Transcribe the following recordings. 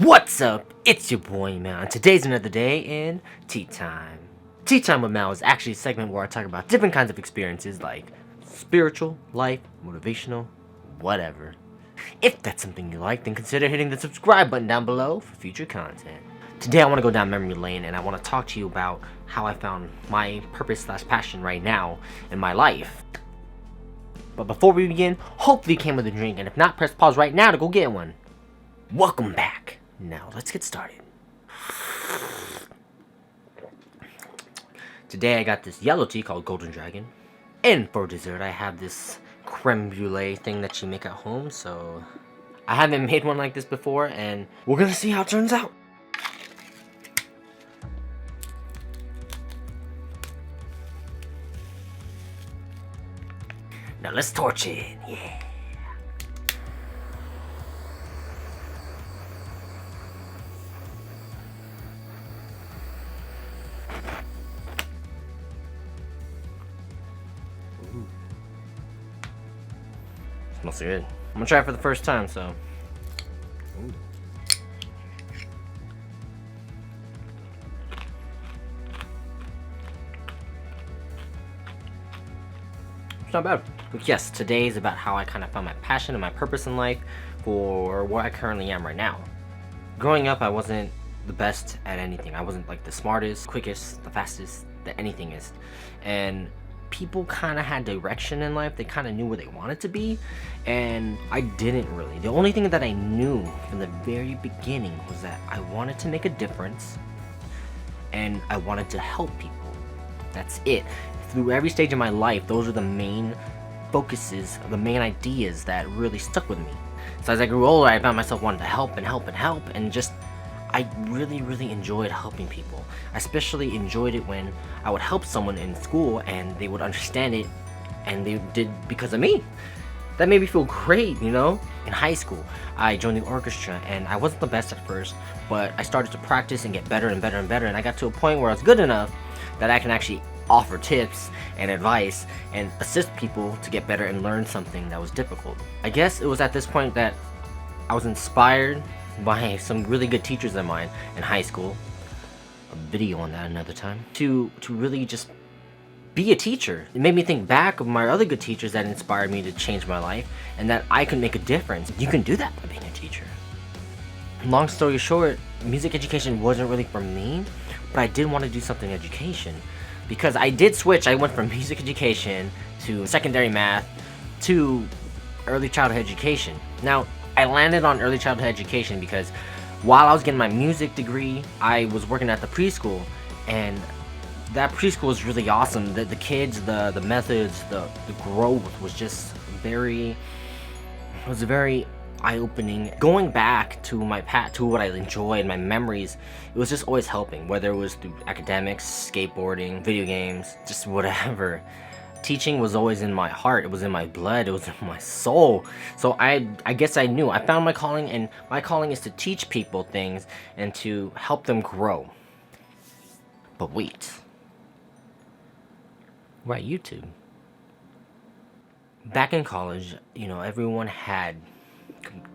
What's up? It's your boy Mal, and today's another day in Tea Time. Tea Time with Mal is actually a segment where I talk about different kinds of experiences like spiritual, life, motivational, whatever. If that's something you like, then consider hitting the subscribe button down below for future content. Today I want to go down memory lane and I want to talk to you about how I found my purpose/passion right now in my life. But before we begin, hopefully you came with a drink, and if not, press pause right now to go get one. Welcome back. Now let's get started. Today I got this yellow tea called Golden Dragon, and for dessert I have this creme brulee thing that you make at home. So I haven't made one like this before, and we're gonna see how it turns out. Now let's torch it, yeah. Ooh. Smells good. I'm gonna try it for the first time, so. Ooh. It's not bad. But yes, today is about how I kind of found my passion and my purpose in life for where I currently am right now. Growing up, I wasn't the best at anything. I wasn't like the smartest, quickest, the fastest, the anythingest. And people kind of had direction in life. They kind of knew where they wanted to be, and I didn't really. The only thing that I knew from the very beginning was that I wanted to make a difference and I wanted to help people. That's it. Through every stage of my life, those are the main focuses, the main ideas that really stuck with me. So as I grew older, I found myself wanting to help and help and help, and just I really enjoyed helping people. I especially enjoyed it when I would help someone in school and they would understand it, and they did because of me. That made me feel great, you know? In high school, I joined the orchestra, and I wasn't the best at first, but I started to practice and get better and better and better, and I got to a point where I was good enough that I can actually offer tips and advice and assist people to get better and learn something that was difficult. I guess it was at this point that I was inspired by some really good teachers of mine in high school. A video on that another time. To really just be a teacher. It made me think back of my other good teachers that inspired me to change my life, and that I can make a difference. You can do that by being a teacher. Long story short, music education wasn't really for me, but I did want to do something in education. Because I did switch. I went from music education to secondary math to early childhood education. Now, I landed on early childhood education because while I was getting my music degree, I was working at the preschool, and that preschool was really awesome. The kids, the methods, the growth was just very eye-opening. Going back to my to what I enjoyed, my memories, it was just always helping, whether it was through academics, skateboarding, video games, just whatever. Teaching was always in my heart. It was in my blood. It was in my soul. So I guess I knew. I found my calling, and my calling is to teach people things and to help them grow. But wait. Why YouTube? Back in college, you know, everyone had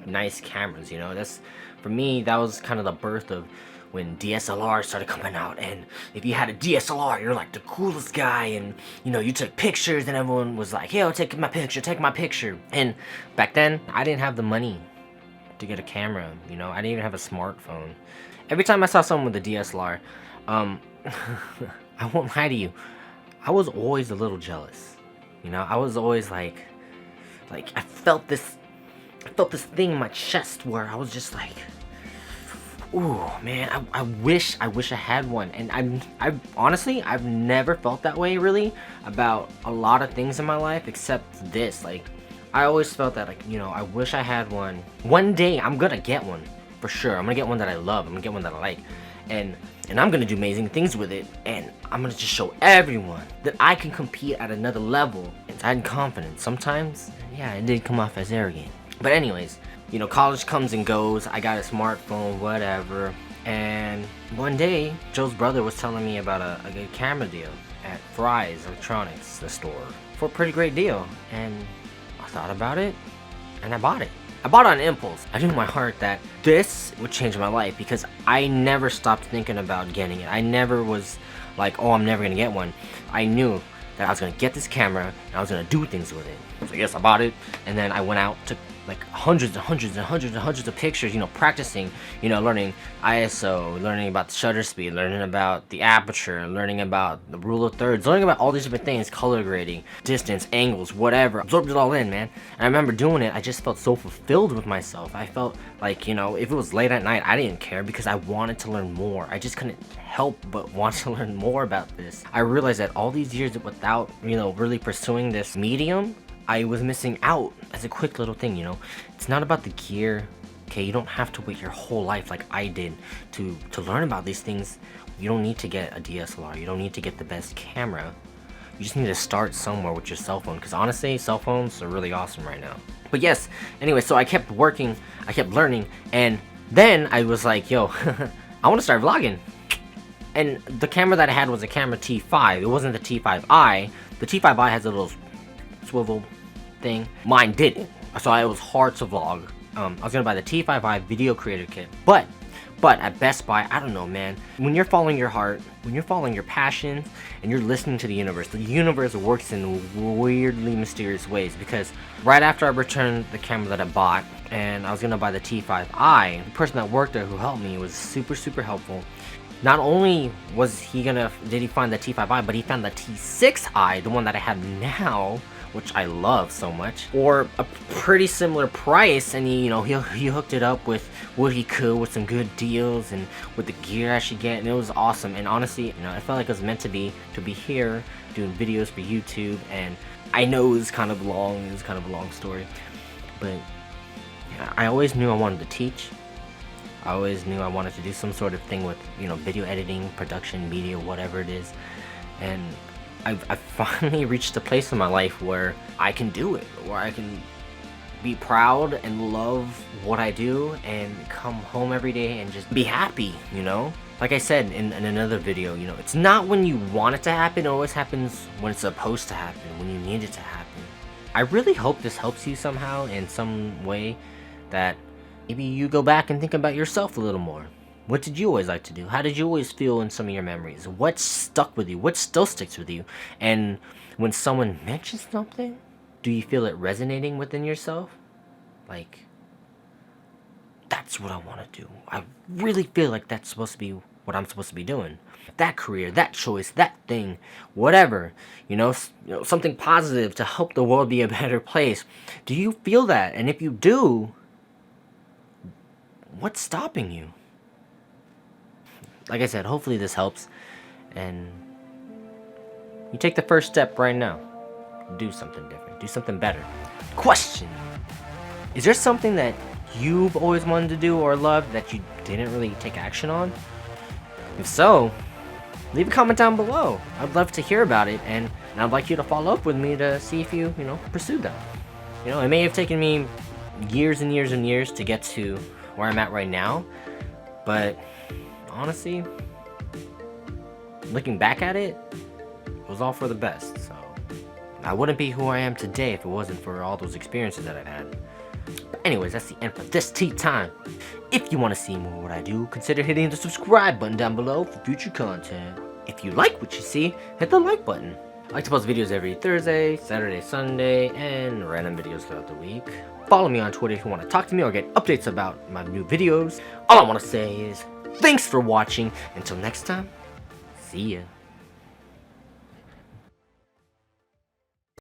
nice cameras, you know. That's, for me, that was kind of the birth of when DSLR started coming out, and if you had a DSLR, you're like the coolest guy, and you know, you took pictures and everyone was like, yo, take my picture. And back then, I didn't have the money to get a camera, you know. I didn't even have a smartphone. Every time I saw someone with a DSLR, I won't lie to you, I was always a little jealous, you know. I was always like I felt this thing in my chest where I was just like, ooh, man, I wish I had one. And I honestly, I've never felt that way really about a lot of things in my life except this. Like, I always felt that, like, you know, I wish I had one. One day I'm gonna get one for sure. I'm gonna get one that I love. I'm gonna get one that I like, and I'm gonna do amazing things with it, and I'm gonna just show everyone that I can compete at another level. And I had confidence. Sometimes, yeah, it did come off as arrogant. But anyways, you know, college comes and goes. I got a smartphone, whatever. And one day, Joe's brother was telling me about a good camera deal at Fry's Electronics, the store, for a pretty great deal. And I thought about it, and I bought it. I bought it on impulse. I knew in my heart that this would change my life because I never stopped thinking about getting it. I never was like, oh, I'm never gonna get one. I knew that I was gonna get this camera and I was gonna do things with it. So yes, I bought it, and then I went out, took like hundreds of pictures, you know, practicing, you know, learning ISO, learning about the shutter speed, learning about the aperture, learning about the rule of thirds, learning about all these different things, color grading, distance, angles, whatever. Absorbed it all in, man. And I remember doing it, I just felt so fulfilled with myself. I felt like, you know, if it was late at night, I didn't care because I wanted to learn more. I just couldn't help but want to learn more about this. I realized that all these years without, you know, really pursuing this medium, I was missing out as a quick little thing, you know. It's not about the gear, okay? You don't have to wait your whole life like I did to learn about these things. You don't need to get a DSLR. You don't need to get the best camera. You just need to start somewhere with your cell phone, because honestly, cell phones are really awesome right now. But yes, anyway, so I kept working, I kept learning, and then I was like, yo, I want to start vlogging. And the camera that I had was a camera T5. It wasn't the T5i. The T5i has a little swivel thing. Mine didn't, so it was hard to vlog. I was gonna buy the T5i video creator kit, but at Best Buy, I don't know, man. When you're following your heart, when you're following your passion, and you're listening to the universe works in weirdly mysterious ways. Because right after I returned the camera that I bought, and I was gonna buy the T5i, the person that worked there who helped me was super helpful. Not only did he find the T5i, but he found the T6i, the one that I have now, which I love so much, for a pretty similar price, and he hooked it up with what he could, with some good deals and with the gear I should get, and it was awesome. And honestly, you know, I felt like it was meant to be here doing videos for YouTube. And I know it was kind of long, a long story, but yeah, I always knew I wanted to teach. I always knew I wanted to do some sort of thing with, you know, video editing, production, media, whatever it is. And I've finally reached a place in my life where I can do it, where I can be proud and love what I do and come home every day and just be happy, you know? Like I said in another video, you know, it's not when you want it to happen, it always happens when it's supposed to happen, when you need it to happen. I really hope this helps you somehow in some way, that maybe you go back and think about yourself a little more. What did you always like to do? How did you always feel in some of your memories? What stuck with you? What still sticks with you? And when someone mentions something, do you feel it resonating within yourself? Like, that's what I want to do. I really feel like that's supposed to be what I'm supposed to be doing. That career, that choice, that thing, whatever. You know, something positive to help the world be a better place. Do you feel that? And if you do, what's stopping you? Like I said, hopefully this helps, and you take the first step right now. Do something different. Do something better. Question: is there something that you've always wanted to do or loved that you didn't really take action on? If so, leave a comment down below. I'd love to hear about it, and I'd like you to follow up with me to see if you pursued that. You know, it may have taken me years and years and years to get to where I'm at right now, but honestly, looking back at it, it was all for the best. So I wouldn't be who I am today if it wasn't for all those experiences that I've had. But anyways, that's the end for this tea time. If you want to see more of what I do, consider hitting the subscribe button down below for future content. If you like what you see, hit the like button. I like to post videos every Thursday, Saturday, Sunday, and random videos throughout the week. Follow me on Twitter if you want to talk to me or get updates about my new videos. All I want to say is, thanks for watching. Until next time, see ya.